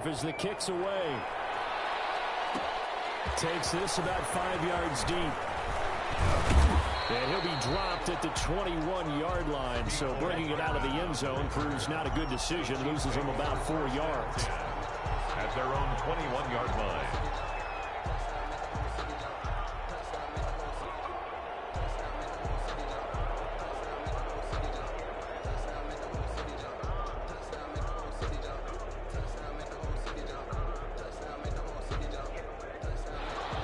half as the kick's away. Takes this about 5 yards deep. And he'll be dropped at the 21-yard line. So bringing it out of the end zone proves not a good decision. Loses him about 4 yards. At their own 21-yard line.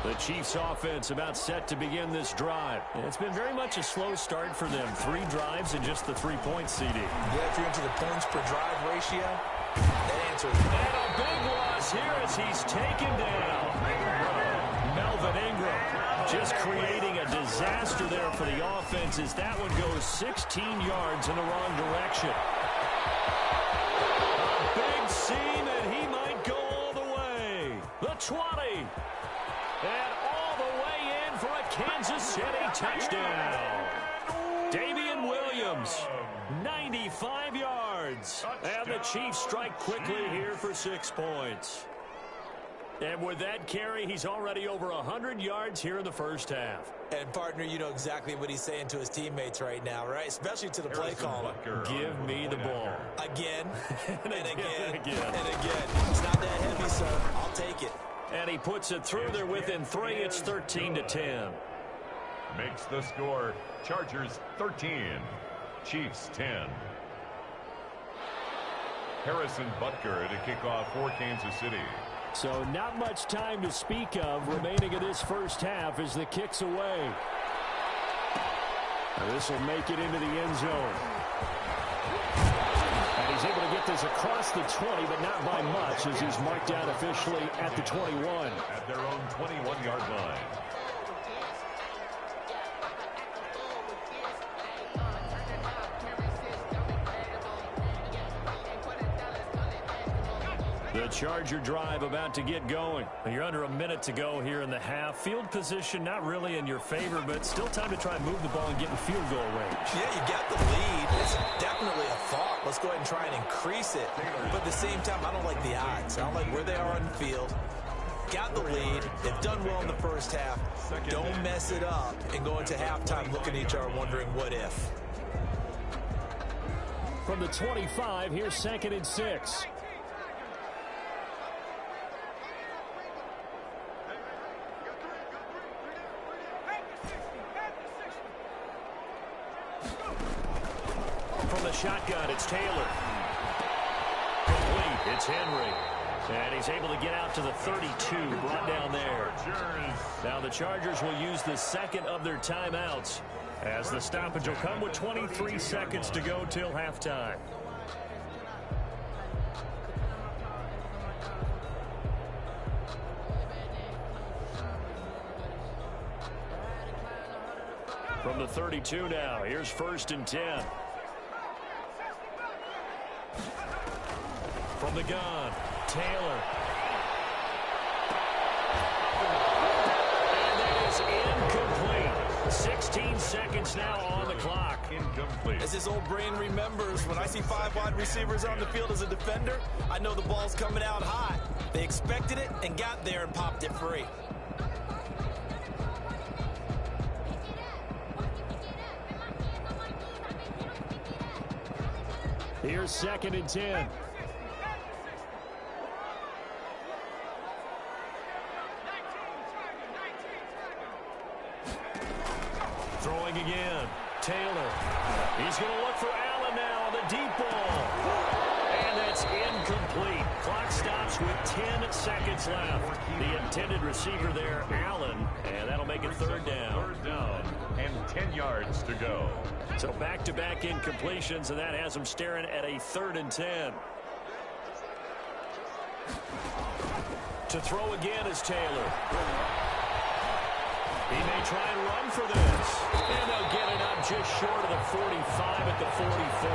The Chiefs offense about set to begin this drive. It's been very much a slow start for them. 3 drives and just the 3-point CD. Yeah, if you're into the points per drive ratio, that answer is and a big loss here as he's taken down. Melvin Ingram just creating a disaster there for the offense as that one goes 16 yards in the wrong direction. A big seam and he might go all the way. The 20. And all the way in for a Kansas City touchdown. Damian Williams, 95 yards. And the Chiefs strike quickly here for 6 points. And with that carry, he's already over 100 yards here in the first half. And, partner, you know exactly what he's saying to his teammates right now, right? Especially to the play caller. Give me the ball. Again, and again, and again. And again. It's not that heavy, sir. I'll take it. And he puts it through there within 3. It's 13-10. Makes the score Chargers 13, Chiefs 10. Harrison Butker to kick off for Kansas City. So not much time to speak of remaining in this first half as the kick's away. This will make it into the end zone. And he's able to get this across the 20, but not by much as he's marked out officially at the 21. At their own 21-yard line. The Charger drive about to get going. You're under a minute to go here in the half. Field position not really in your favor, but still time to try and move the ball and get in field goal range. Yeah, you got the lead. It's definitely a thought. Let's go ahead and try and increase it. But at the same time, I don't like the odds. I don't like where they are on the field. Got the lead. They've done well in the first half. Don't mess it up and go into halftime looking at each other wondering what if. From the 25, here's 2nd and 6. From the shotgun, it's Taylor. Complete, it's Henry. And he's able to get out to the 32, brought down there. Now the Chargers will use the second of their timeouts as the stoppage will come with 23 seconds to go till halftime. From the 32 now, here's 1st and 10. From the gun, Taylor. And that is incomplete. 16 seconds now on the clock. Incomplete. As his old brain remembers, when I see 5 wide receivers on the field as a defender, I know the ball's coming out hot. They expected it and got there and popped it free. Here's 2nd and 10. Throwing again. Taylor. He's going to look for Allen now on the deep ball. And that's incomplete. Clock stops with 10 seconds left. The intended receiver there, Allen. And that'll make it 3rd down. 3rd down and 10 yards to go. So back-to-back incompletions, and that has him staring at a 3rd and 10. To throw again is Taylor. He may try and run for this. And they'll get it up just short of the 45 at the 44.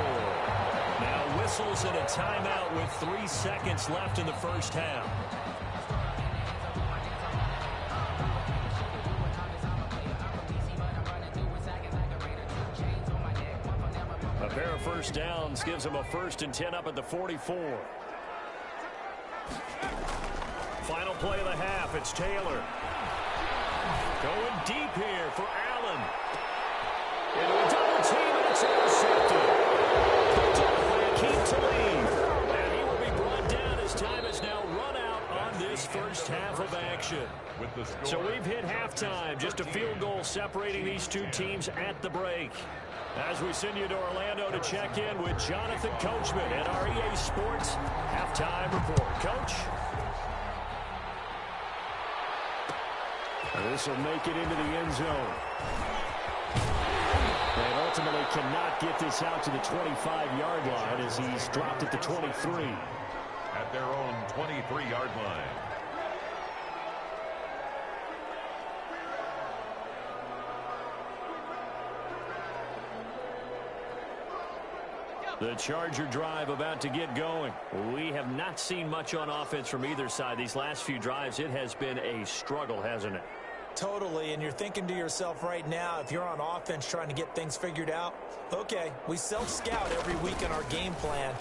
Now whistles and a timeout with 3 seconds left in the first half. A pair of first downs gives him a 1st and 10 up at the 44. final play of the half. It's Taylor. Going deep here for Allen. Into a double team, and it's intercepted. Picked up by Akeem Talib. And he will be brought down as time is now run out on this first half of action. So we've hit halftime. Just a field goal separating these two teams at the break. As we send you to Orlando to check in with Jonathan Coachman at our EA Sports Halftime Report. Coach? This will make it into the end zone. And ultimately cannot get this out to the 25-yard line as he's dropped at the 23. At their own 23-yard line. The Charger drive about to get going. We have not seen much on offense from either side. These last few drives, it has been a struggle, hasn't it? Totally, and you're thinking to yourself right now, if you're on offense trying to get things figured out, okay, we self-scout every week in our game plan.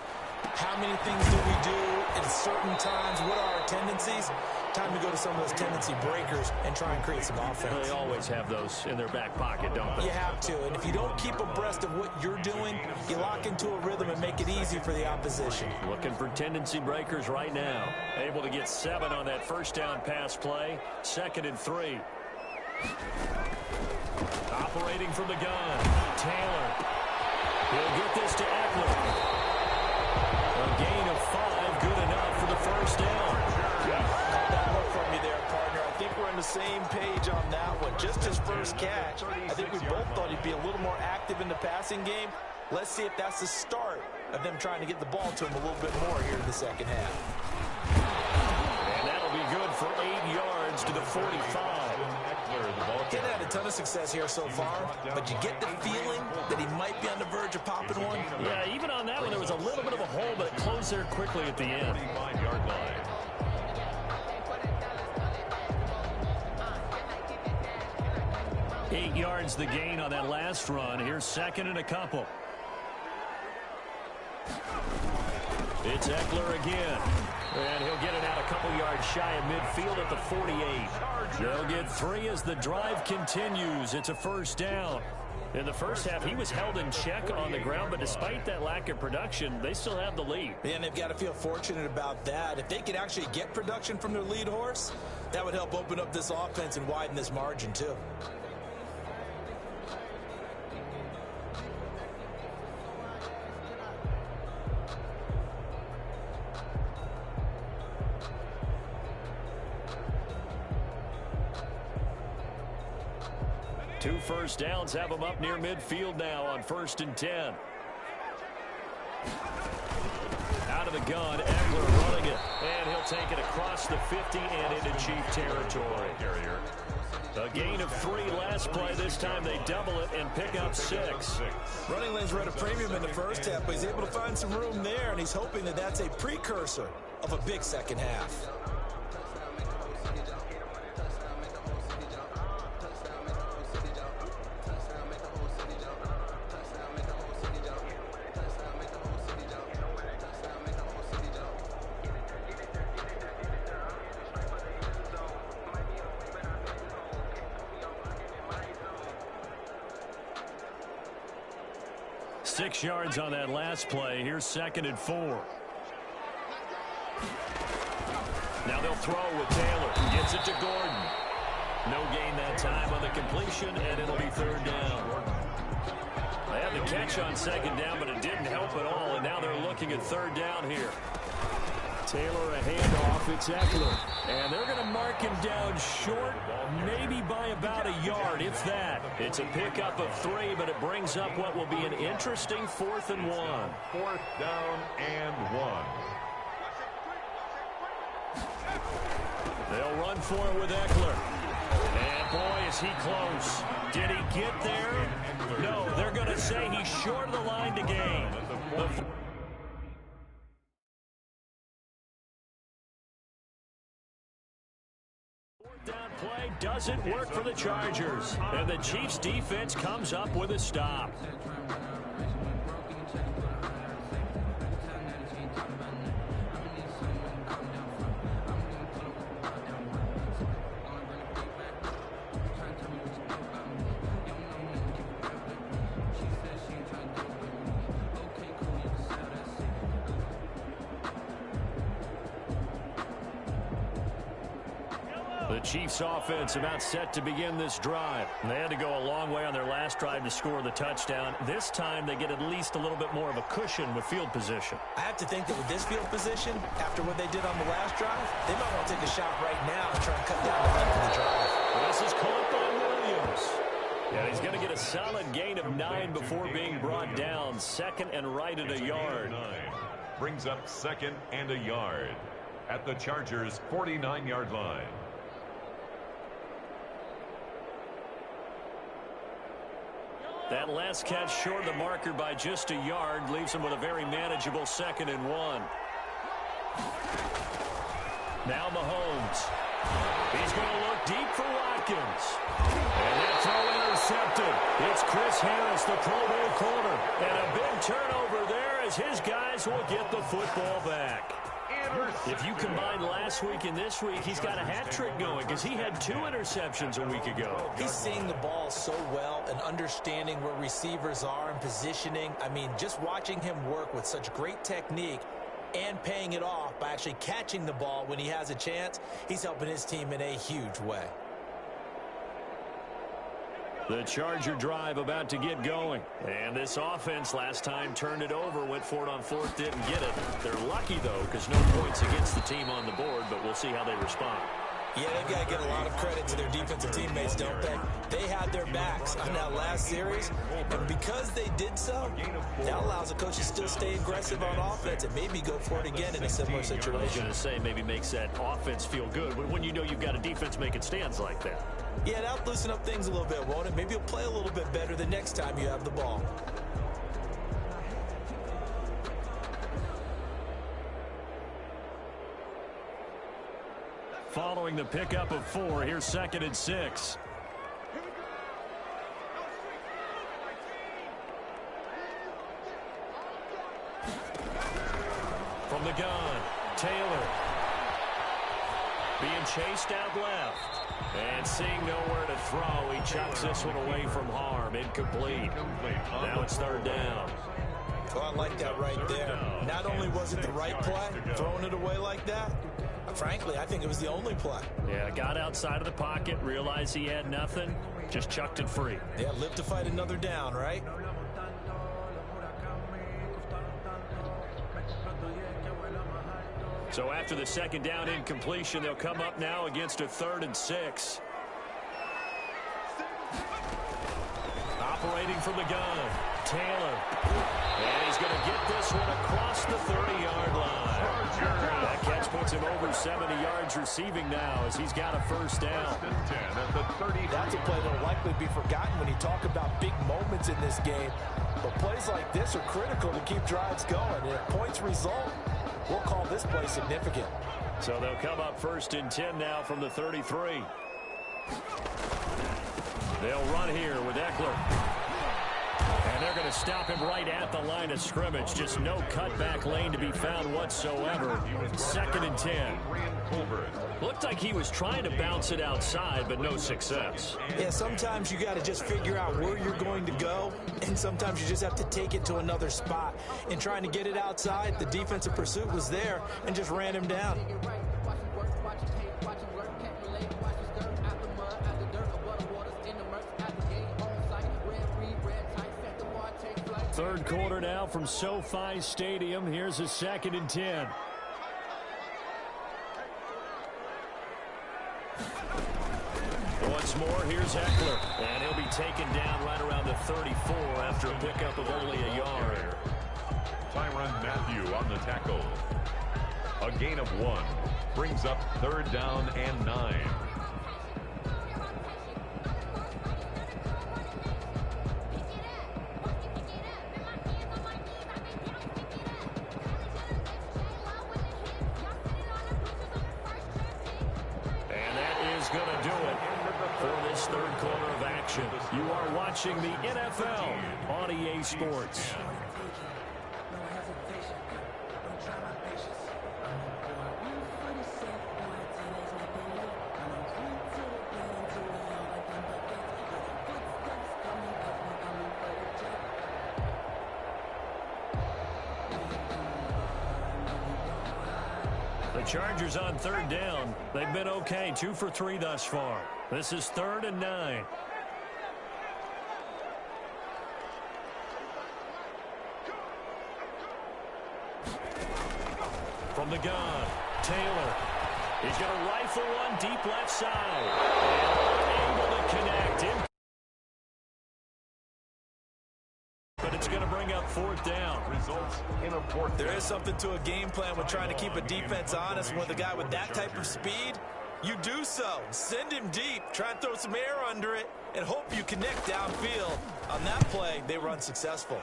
How many things do we do at certain times? What are our tendencies? Time to go to some of those tendency breakers and try and create some offense. They always have those in their back pocket, don't they? You have to, and if you don't keep abreast of what you're doing, you lock into a rhythm and make it easy for the opposition. Looking for tendency breakers right now. Able to get 7 on that first down pass play. 2nd and 3. Operating from the gun. Taylor. He'll get this to Eckler. A gain of 5, good enough for the first down. That look from you there, partner. I think we're on the same page on that one. Just his first catch. I think we both thought he'd be a little more active in the passing game. Let's see if that's the start of them trying to get the ball to him a little bit more here in the second half. And that'll be good for 8 yards to the 45. He's had a ton of success here so far, but you get the feeling that he might be on the verge of popping one. Yeah, even on that one, there was a little bit of a hole, but it closed there quickly at the end. 45-yard line. Eight yards the gain on that last run. Here's 2nd and a couple. It's Eckler again. And he'll get it out a couple yards shy of midfield at the 48. They'll get 3 as the drive continues. It's a first down. In the first half, he was held in check on the ground, but despite that lack of production, they still have the lead. And they've got to feel fortunate about that. If they could actually get production from their lead horse, that would help open up this offense and widen this margin too. Two first downs have them up near midfield now on 1st and 10. Out of the gun, Eckler running it. And he'll take it across the 50 and into Chief territory. A gain of 3 last play. This time they double it and pick up 6. Running lanes were at a premium in the first half, but he's able to find some room there, and he's hoping that that's a precursor of a big second half. Six yards on that last play. Here's 2nd and 4. Now they'll throw with Taylor. Gets it to Gordon. No gain that time on the completion, and it'll be 3rd down. They had the catch on 2nd down, but it didn't help at all, and now they're looking at 3rd down here. Taylor a handoff. It's Eckler. And they're going to mark him down short, maybe by about a yard, if that. It's a pickup of 3, but it brings up what will be an interesting 4th and 1. 4th down and 1. They'll run for it with Eckler. And boy, is he close. Did he get there? No, they're going to say he's short of the line to gain. Down play doesn't work for the Chargers. And the Chiefs defense comes up with a stop. The Chiefs offense about set to begin this drive. They had to go a long way on their last drive to score the touchdown. This time they get at least a little bit more of a cushion with field position. I have to think that with this field position, after what they did on the last drive, they might want to take a shot right now and try and cut down the length of the drive. This is caught by Williams. And he's going to get a solid gain of 9 before being brought down. Second and right at a yard. Brings up second and a yard at the Chargers' 49-yard line. That last catch short of the marker by just a yard leaves him with a very manageable 2nd and 1. Now Mahomes. He's going to look deep for Watkins. And that throw intercepted. It's Chris Harris, the Pro Bowl corner. And a big turnover there as his guys will get the football back. If you combine last week and this week, he's got a hat trick going because he had 2 interceptions a week ago. He's seeing the ball so well and understanding where receivers are and positioning. I mean, just watching him work with such great technique and paying it off by actually catching the ball when he has a chance, he's helping his team in a huge way. The Charger drive about to get going. And this offense last time turned it over, went for it on 4th, didn't get it. They're lucky, though, because no points against the team on the board, but we'll see how they respond. Yeah, they've got to give a lot of credit to their defensive teammates, don't they? They had their backs on that last series, and because they did so, that allows the coach to still stay aggressive on offense and maybe go for it again in a similar situation. I was going to say maybe makes that offense feel good when you know you've got a defense making stands like that. Yeah, that'll loosen up things a little bit, won't it? Maybe you'll play a little bit better the next time you have the ball. Following the pickup of 4, here's 2nd and 6. From the gun, Taylor. Being chased out left. And seeing nowhere to throw, he chucks this one away from harm. Incomplete. Now it's 3rd down. Well, I like that right there. Not only was it the right play, throwing it away like that, frankly, I think it was the only play. Yeah, got outside of the pocket, realized he had nothing, just chucked it free. Yeah, live to fight another down, right? So after the 2nd down incompletion, they'll come up now against a 3rd and 6. Operating from the gun, Taylor. And he's going to get this one across the 30-yard line. That catch puts him over 70 yards receiving now as he's got a 1st down. That's a play that will likely be forgotten when you talk about big moments in this game. But plays like this are critical to keep drives going. And if points result, we'll call this play significant. So they'll come up 1st and 10 now from the 33. They'll run here with Eckler. And they're going to stop him right at the line of scrimmage. Just no cutback lane to be found whatsoever. 2nd and 10. Looked like he was trying to bounce it outside, but no success. Yeah, sometimes you got to just figure out where you're going to go, and sometimes you just have to take it to another spot. In trying to get it outside, the defensive pursuit was there and just ran him down. Third quarter now from SoFi Stadium. Here's a 2nd and 10. Once more, here's Eckler. And he'll be taken down right around the 34 after a pickup of only a yard. Tyrann Mathieu on the tackle. A gain of 1. Brings up 3rd down and 9. Going to do it for this 3rd quarter of action. You are watching the NFL on EA Sports. The Chargers on third down. They've been okay, 2 for 3 thus far. This is 3rd and 9. From the gun, Taylor. He's going to rifle one deep left side. And able to connect in. But it's going to bring up 4th down. Results in a 4th down. There is something to a game plan with trying to keep a defense honest. With a guy with that type of speed, you do so. Send him deep. Try and throw some air under it and hope you connect downfield. On that play, they run successful.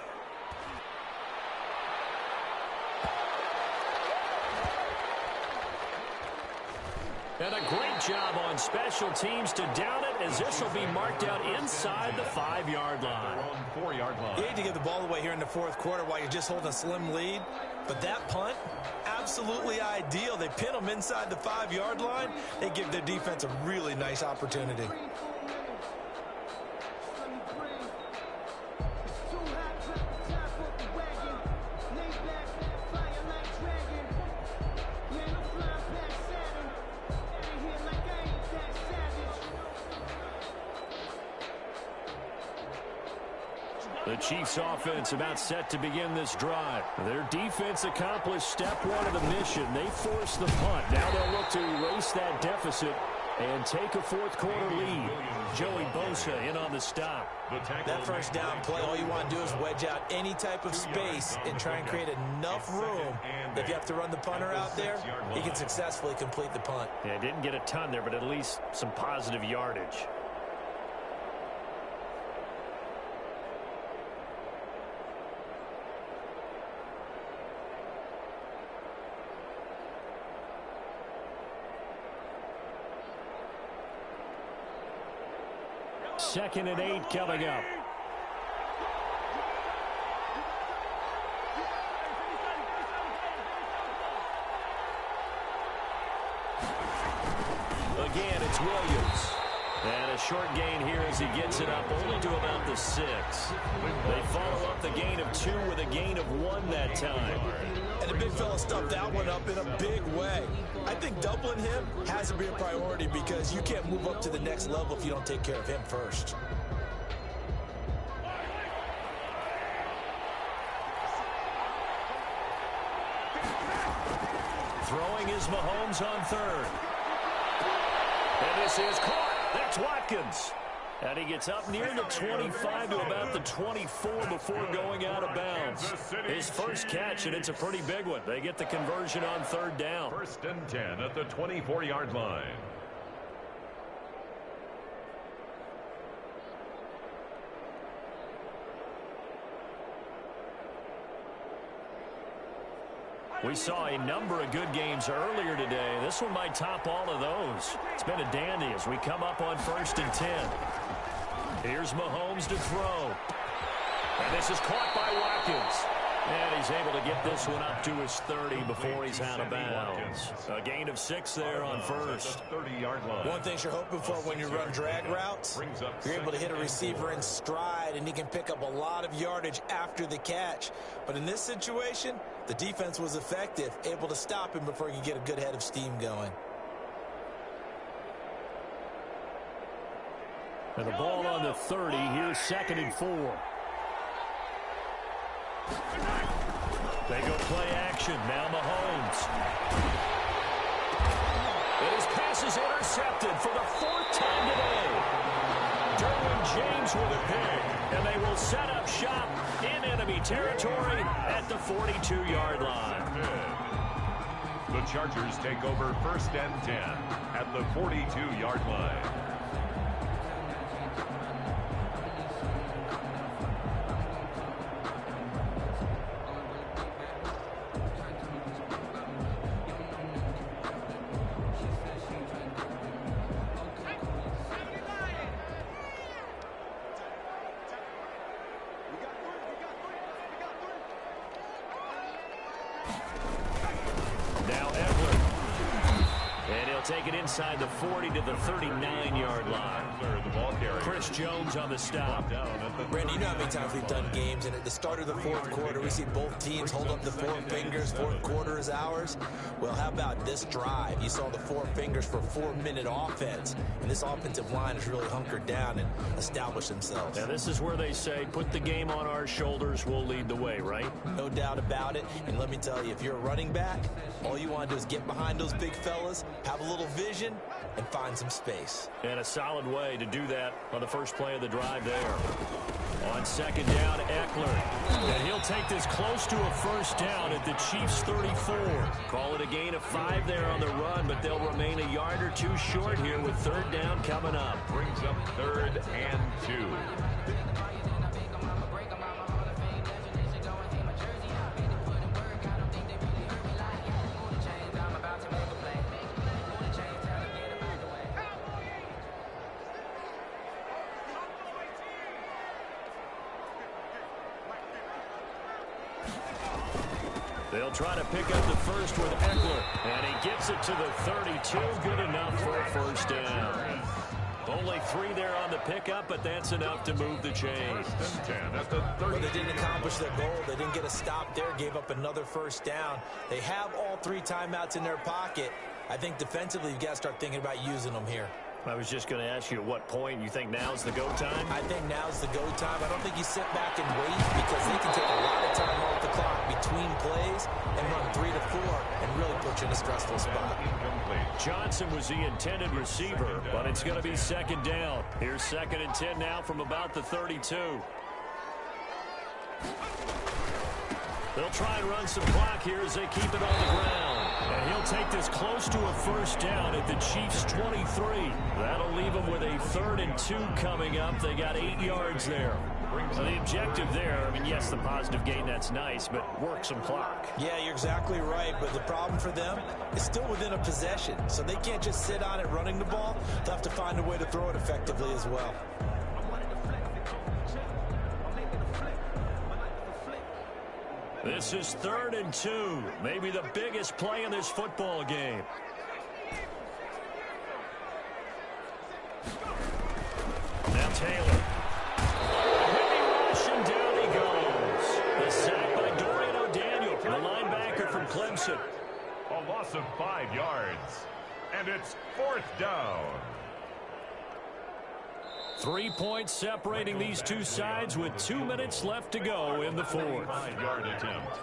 And a great job on special teams to down it, as this will be marked out inside the 5-yard line. 4-yard line. You hate to give the ball away here in the 4th quarter while you're just holding a slim lead. But that punt, absolutely ideal. They pin them inside the 5-yard line. They give their defense a really nice opportunity. The Chiefs offense about set to begin this drive. Their defense accomplished step 1 of the mission. They forced the punt. Now they'll look to erase that deficit and take a 4th quarter lead. Joey Bosa in on the stop. That first down play, all you want to do is wedge out any type of space and try and create enough room that if you have to run the punter out there, he can successfully complete the punt. Yeah, didn't get a ton there, but at least some positive yardage. Second and 8 coming up. Again, it's Williams. And a short gain here as he gets it up only to about the 6. They follow up the gain of 2 with a gain of 1 that time. And the big fella stuffed that one up in a big way. I think doubling him has to be a priority because you can't move up to the next level if you don't take care of him first. Throwing is Mahomes on 3rd. And this is caught. That's Watkins. And he gets up near the 25 to about the 24 before going out of bounds. His first catch, and it's a pretty big one. They get the conversion on 3rd down. 1st and 10 at the 24-yard line. We saw a number of good games earlier today. This one might top all of those. It's been a dandy as we come up on 1st and 10. Here's Mahomes to throw. And this is caught by Watkins. And he's able to get this one up to his 30 before he's out of bounds. A gain of 6 there on 1st. 30-yard line. One thing you're hoping for when you run drag routes, you're able to hit a receiver in stride, and he can pick up a lot of yardage after the catch. But in this situation, the defense was effective, able to stop him before he could get a good head of steam going. And the ball on the 30. Here's 2nd and 4. They go play action. Now Mahomes. And his pass is intercepted for the 4th time today. Derwin James with a pick. And they will set up shop in enemy territory at the 42-yard line. The Chargers take over 1st and 10 at the 42-yard line. take it inside the 40 to the 39-yard line. The ball carrier. Chris Jones on the stop. Brandon, you know how many times we've done games, and at the start of the fourth quarter, we see both teams hold up the four fingers. Fourth quarter is ours. Well, how about this drive? You saw the four fingers for a 4-minute offense, and this offensive line has really hunkered down and established themselves. Now, this is where they say, put the game on our shoulders, we'll lead the way, right? No doubt about it. And let me tell you, if you're a running back, all you want to do is get behind those big fellas, have a little vision, and find some space. And a solid way to do that on the first play of the drive there. On second down, Eckler. And he'll take this close to a first down at the Chiefs' 34. Call it a gain of 5 there on the run, but they'll remain a yard or two short here with third down coming up. Brings up 3rd and 2. They'll try to pick up the first with Eckler, and he gets it to the 32. Good enough for a first down. Only 3 there on the pickup, but that's enough to move the chains. Well, they didn't accomplish their goal. They didn't get a stop there, gave up another first down. They have all 3 timeouts in their pocket. I think defensively you've got to start thinking about using them here. I was just going to ask you at what point you think now's the go time? I think now's the go time. I don't think you sit back and wait because they can take a lot of time off the clock between plays and run 3 to 4 and really put you in a stressful spot. Johnson was the intended receiver, but it's going to be second down. Here's 2nd and 10 now from about the 32. They'll try and run some clock here as they keep it on the ground. And he'll take this close to a first down at the Chiefs' 23. That'll leave them with a 3rd and 2 coming up. They got 8 yards there. So the objective there, I mean, yes, the positive gain, that's nice, but work some clock. Yeah, you're exactly right, but the problem for them is still within a possession. So they can't just sit on it running the ball. They'll have to find a way to throw it effectively as well. This is 3rd and 2. Maybe the biggest play in this football game. Now Taylor. Rushing down he goes. The sack by Dorian O'Daniel, the linebacker from Clemson. A loss of 5 yards. And it's 4th down. 3 points separating these two sides with 2 minutes left to go in the 4th. 5-yard attempt.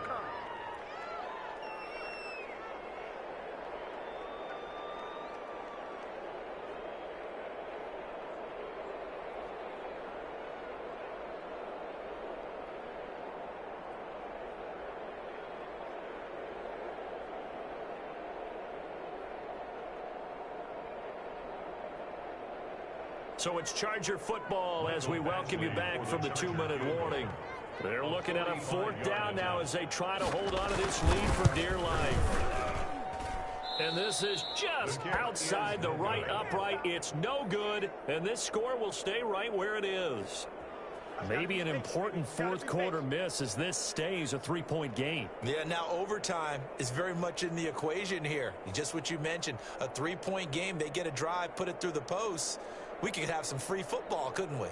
So it's Charger football as we welcome you back from the 2-minute warning. They're looking at a 4th down now as they try to hold on to this lead for dear life. And this is just outside the right upright. It's no good, and this score will stay right where it is. Maybe an important 4th quarter miss as this stays a 3-point game. Yeah, now overtime is very much in the equation here. Just what you mentioned, a 3-point game. They get a drive, put it through the posts. We could have some free football, couldn't we?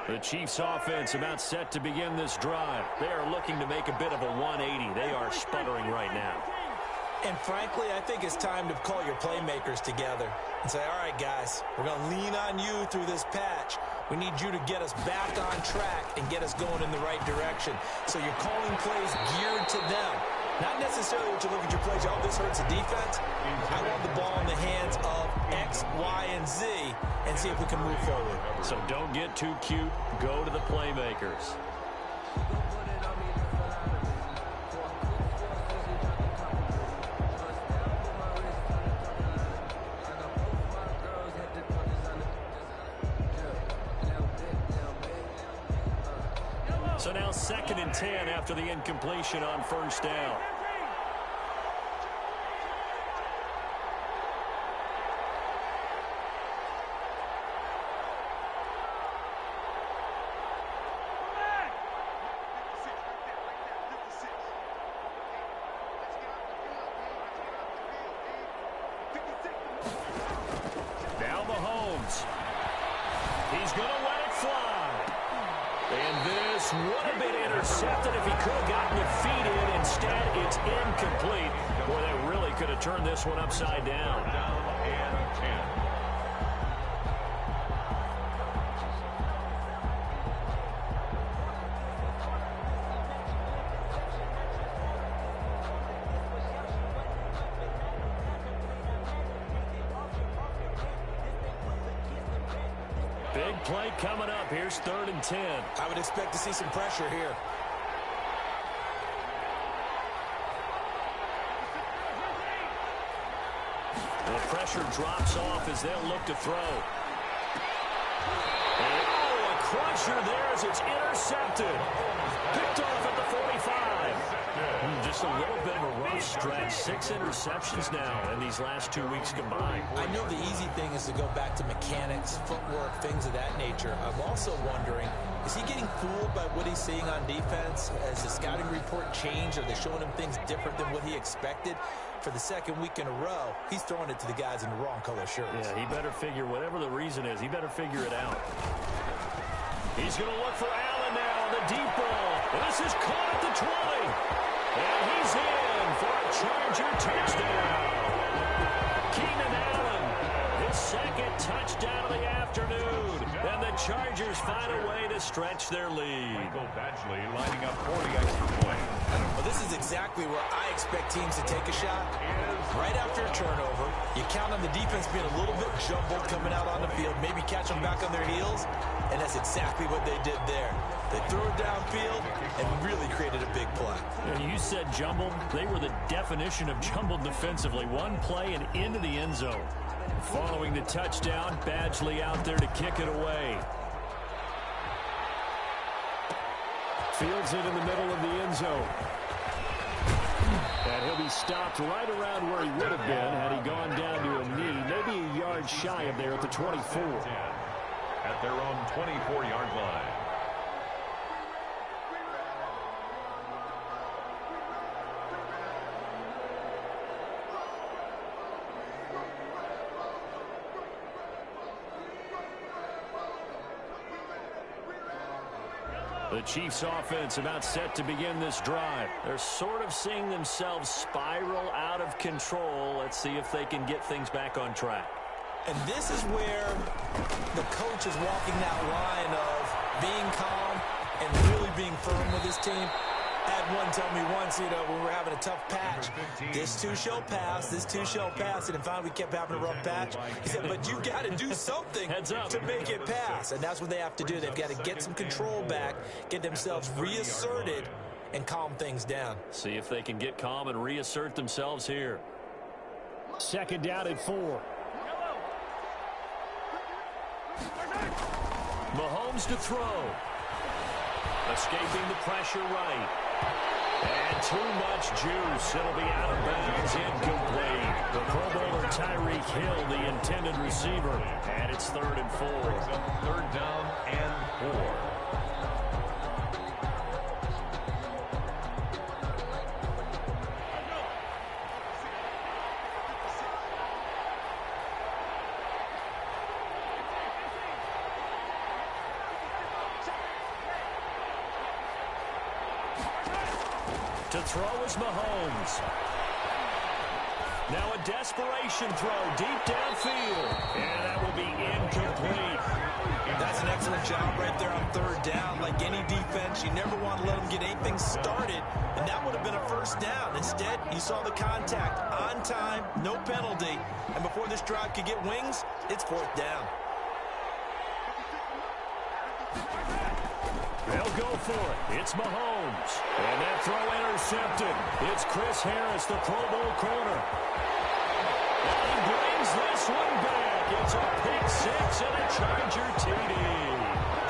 The Chiefs offense about set to begin this drive. They are looking to make a bit of a 180. They are sputtering right now. And frankly, I think it's time to call your playmakers together and say, all right, guys, we're going to lean on you through this patch. We need you to get us back on track and get us going in the right direction. So you're calling plays geared to them. Not necessarily what you look at your plays, oh, this hurts the defense. I want the ball in the hands of X, Y, and Z and see if we can move forward. So don't get too cute. Go to the playmakers. So now 2nd and 10 after the incompletion on 1st down. This would have been intercepted if he could have gotten the feet in. Instead, it's incomplete. Boy, that really could have turned this one upside down. Down and 10. Big play coming up. Here's 3rd and 10. I would expect to see some pressure here. The pressure drops off as they'll look to throw. Oh, a crusher there as it's intercepted. Picked off at the 45. Just a little bit of a rough stretch. 6 interceptions now in these last 2 weeks combined. I know the easy thing is to go back to mechanics, footwork, things of that nature. I'm also wondering, is he getting fooled by what he's seeing on defense? Has the scouting report changed? Are they showing him things different than what he expected? For the 2nd week in a row, he's throwing it to the guys in the wrong color shirts. Yeah, he better figure, whatever the reason is, he better figure it out. He's going to look for Allen now on the deep ball. And this is caught at the 20. And he's in for a Charger touchdown. Keenan Allen, his 2nd touchdown of the afternoon. And the Chargers find a way to stretch their lead. Michael Badgley lining up for the extra point. Well, this is exactly where I expect teams to take a shot. Right after a turnover, you count on the defense being a little bit jumbled coming out on the field, maybe catch them back on their heels, and that's exactly what they did there. They threw it downfield and really created a big play. You said jumbled. They were the definition of jumbled defensively. One play and into the end zone. Following the touchdown, Badgley out there to kick it away. Fields it in the middle of the end zone. And he'll be stopped right around where he would have been had he gone down to a knee, maybe a yard shy of there at the 24. At their own 24-yard line. The Chiefs offense about set to begin this drive. They're sort of seeing themselves spiral out of control. Let's see if they can get things back on track. And this is where the coach is walking that line of being calm and really being firm with his team. I had one tell me once, when we were having a tough patch, this too shall pass, this too shall pass, and finally we kept having a rough patch. He said, but you've got to do something to make it pass, and that's what they have to do. They've got to get some control back, get themselves reasserted, and calm things down. See if they can get calm and reassert themselves here. 2nd down and 4. Mahomes to throw. Escaping the pressure right. And too much juice. It'll be out of bounds, incomplete. The Pro Bowler Tyreek Hill, the intended receiver. And it's 3rd and 4. 3rd down and 4. To throw is Mahomes. Now a desperation throw deep downfield. And that will be incomplete. That's an excellent job right there on 3rd down. Like any defense, you never want to let them get anything started. And that would have been a 1st down. Instead, you saw the contact on time, no penalty. And before this drive could get wings, it's 4th down. They'll go for it. It's Mahomes. And that throw intercepted. It's Chris Harris, the Pro Bowl corner. And he brings this one back. It's a pick 6 and a Charger TD.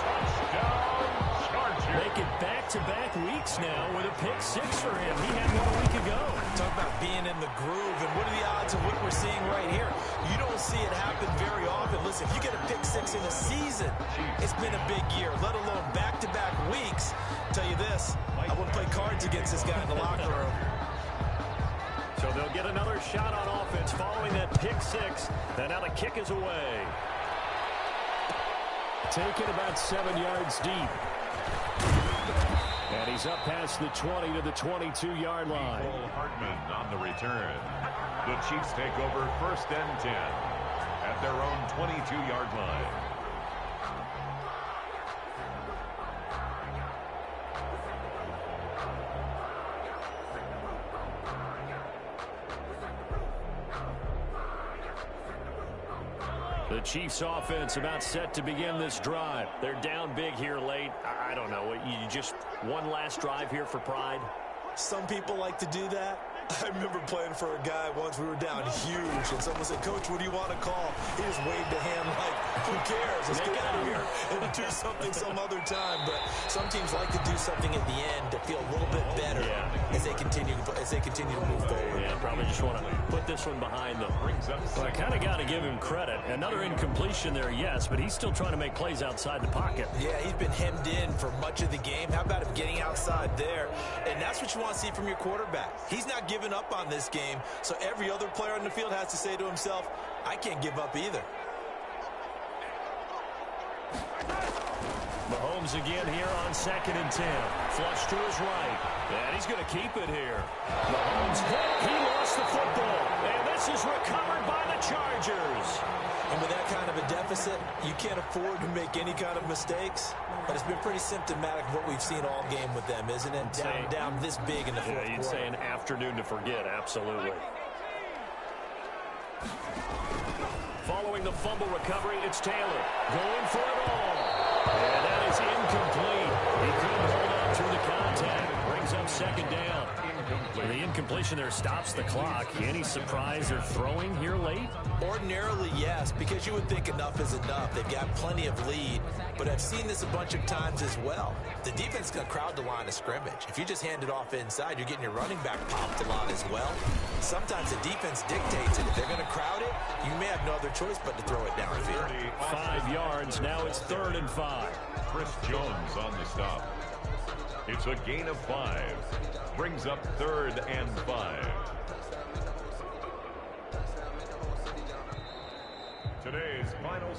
Touchdown, Charger. Make it back-to-back weeks now with a pick 6 for him. He had one a week ago. Talk about being in the groove, and what are the odds of what we're seeing right here? You don't see it happen very often. Listen, if you get a pick 6 in a season, it's been a big year, let alone back-to-back weeks. I'll tell you this, I wouldn't play cards against this guy in the locker room. So they'll get another shot on offense following that pick 6. And now the kick is away. Taken about 7 yards deep. And he's up past the 20 to the 22-yard line. Cole Hartman on the return. The Chiefs take over 1st and 10 at their own 22-yard line. The Chiefs offense about set to begin this drive. They're down big here late. I don't know. You just one last drive here for pride? Some people like to do that. I remember playing for a guy once. We were down huge, and someone said, "Coach, what do you want to call?" He just waved a hand like, "Who cares? Let's get out of here and do something some other time." But some teams like to do something at the end to feel a little bit better as they continue to move forward. Yeah, probably just want to put this one behind them. Well, I kind of got to give him credit. Another incompletion there, yes, but he's still trying to make plays outside the pocket. Yeah, he's been hemmed in for much of the game. How about him getting outside there? And that's what you want to see from your quarterback. He's not giving up on this game, so every other player on the field has to say to himself, I can't give up either. Mahomes again here on 2nd and 10. Flush to his right. And he's going to keep it here. Mahomes hit. He lost the football. And this is recovered by the Chargers. And with that kind of a deficit, you can't afford to make any kind of mistakes. But it's been pretty symptomatic of what we've seen all game with them, isn't it? Down this big in the fourth quarter. You'd say an afternoon to forget, absolutely. Following the fumble recovery, it's Taylor going for it all. And that is incomplete. He couldn't hold on through the contact. Brings up 2nd down. The incompletion there stops the clock. Any surprise they're throwing here late? Ordinarily, yes, because you would think enough is enough. They've got plenty of lead, but I've seen this a bunch of times as well. The defense is going to crowd the line of scrimmage. If you just hand it off inside, you're getting your running back popped a lot as well. Sometimes the defense dictates it. If they're going to crowd it, you may have no other choice but to throw it downfield. 5 yards. Now it's 3rd and 5. Chris Jones on the stop. It's a gain of 5. Brings up 3rd and 5. Today's final